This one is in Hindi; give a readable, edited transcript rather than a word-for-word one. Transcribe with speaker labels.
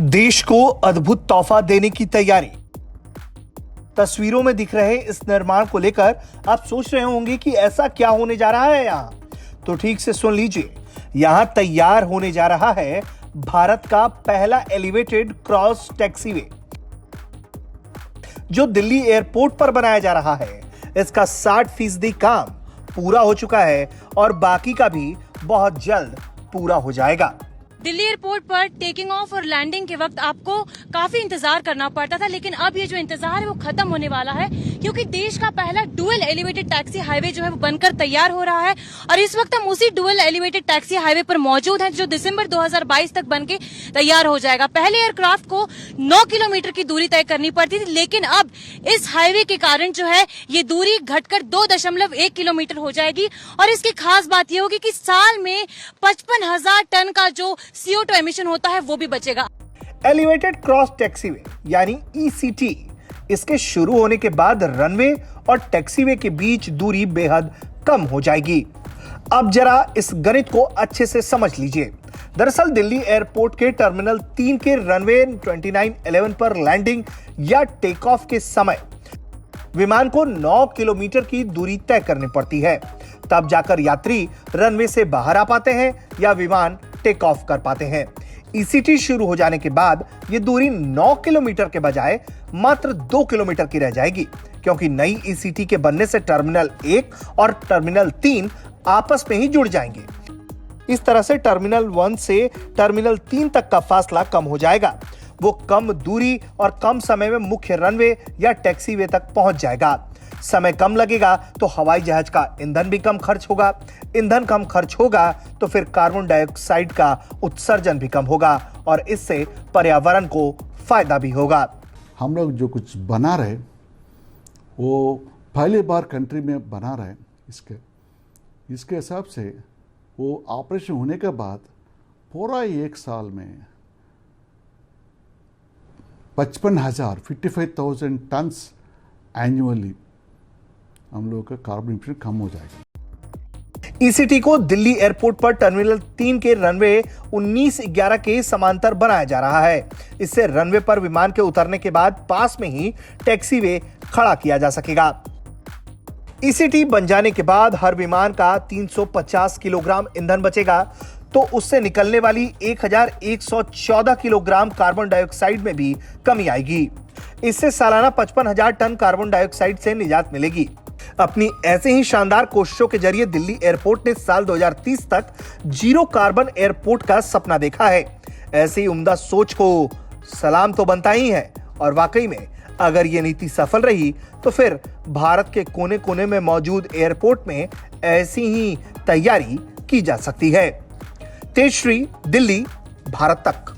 Speaker 1: देश को अद्भुत तोहफा देने की तैयारी। तस्वीरों में दिख रहे इस निर्माण को लेकर आप सोच रहे होंगे कि ऐसा क्या होने जा रहा है यहां। तो ठीक से सुन लीजिए, यहां तैयार होने जा रहा है भारत का पहला एलिवेटेड क्रॉस टैक्सीवे, जो दिल्ली एयरपोर्ट पर बनाया जा रहा है। इसका 60% काम पूरा हो चुका है और बाकी का भी बहुत जल्द पूरा हो जाएगा।
Speaker 2: दिल्ली एयरपोर्ट पर टेकिंग ऑफ और लैंडिंग के वक्त आपको काफी इंतजार करना पड़ता था, लेकिन अब ये जो इंतजार है वो खत्म होने वाला है, क्योंकि देश का पहला डुअल एलिवेटेड टैक्सी हाईवे जो है वो बनकर तैयार हो रहा है। और इस वक्त हम उसी डुअल एलिवेटेड टैक्सी हाईवे पर मौजूद हैं, जो दिसंबर 2022 तक बनके तैयार हो जाएगा। पहले एयरक्राफ्ट को 9 किलोमीटर की दूरी तय करनी पड़ती थी, लेकिन अब इस हाईवे के कारण जो है ये दूरी घटकर 2.1 किलोमीटर हो जाएगी। और इसकी खास बात ये होगी कि साल में 55,000 टन का जो CO2 एमिशन होता है वो भी बचेगा।
Speaker 1: एलिवेटेड क्रॉस टैक्सीवे यानी ECT, इसके शुरू होने के बाद रनवे और टैक्सीवे के बीच दूरी बेहद कम हो जाएगी। अब जरा इस गणित को अच्छे से समझ लीजिए। दरअसल दिल्ली एयरपोर्ट के टर्मिनल 3 के रनवे 2911 पर लैंडिंग या टेक ऑफ के समय विमान को 9 किलोमीटर की दूरी तय करनी पड़ती है, तब जाकर यात्री रनवे से बाहर आ पाते हैं या विमान टेक ऑफ कर पाते हैं। ECT शुरू हो जाने के बाद ये दूरी 9 किलोमीटर के बजाय मात्र 2 किलोमीटर की रह जाएगी, क्योंकि नई ECT के बनने से टर्मिनल 1 और टर्मिनल 3 आपस में ही जुड़ जाएंगे। इस तरह से टर्मिनल 1 से टर्मिनल 3 तक का फासला कम हो जाएगा। वो कम दूरी और कम समय में मुख्य रनवे या टैक्सीवे तक पहुंच जाएगा। समय कम लगेगा तो हवाई जहाज का ईंधन भी कम खर्च होगा। ईंधन कम खर्च होगा तो फिर कार्बन डाइऑक्साइड का उत्सर्जन भी कम होगा और इससे पर्यावरण को फायदा भी होगा।
Speaker 3: हम लोग जो कुछ बना रहे वो पहली बार कंट्री में बना रहे। इसके हिसाब से वो ऑपरेशन होने के बाद पूरा 1 साल में 55,000 टन्स एनुअली हम लोग का कार्बन इमिशन कम हो जाएगा।
Speaker 1: ECT को दिल्ली एयरपोर्ट पर टर्मिनल 3 के रनवे 1911 के समांतर बनाया जा रहा है। इससे रनवे पर विमान के उतरने के बाद पास में ही टैक्सीवे खड़ा किया जा सकेगा। ECT बन जाने के बाद हर विमान का 350 किलोग्राम ईंधन बचेगा, तो उससे निकलने वाली 1114 किलोग्राम कार्बन डाइऑक्साइड में भी कमी आएगी। इससे सालाना 55,000 टन कार्बन डाइऑक्साइड से निजात मिलेगी। अपनी ऐसे ही शानदार कोशिशों के जरिए दिल्ली एयरपोर्ट ने साल 2030 तक जीरो कार्बन एयरपोर्ट का सपना देखा है। ऐसी उम्दा सोच को सलाम तो बनता ही है, और वाकई में अगर ये नीति सफल रही तो फिर भारत के कोने कोने में मौजूद एयरपोर्ट में ऐसी ही तैयारी की जा सकती है। तेजश्री, दिल्ली, भारत तक।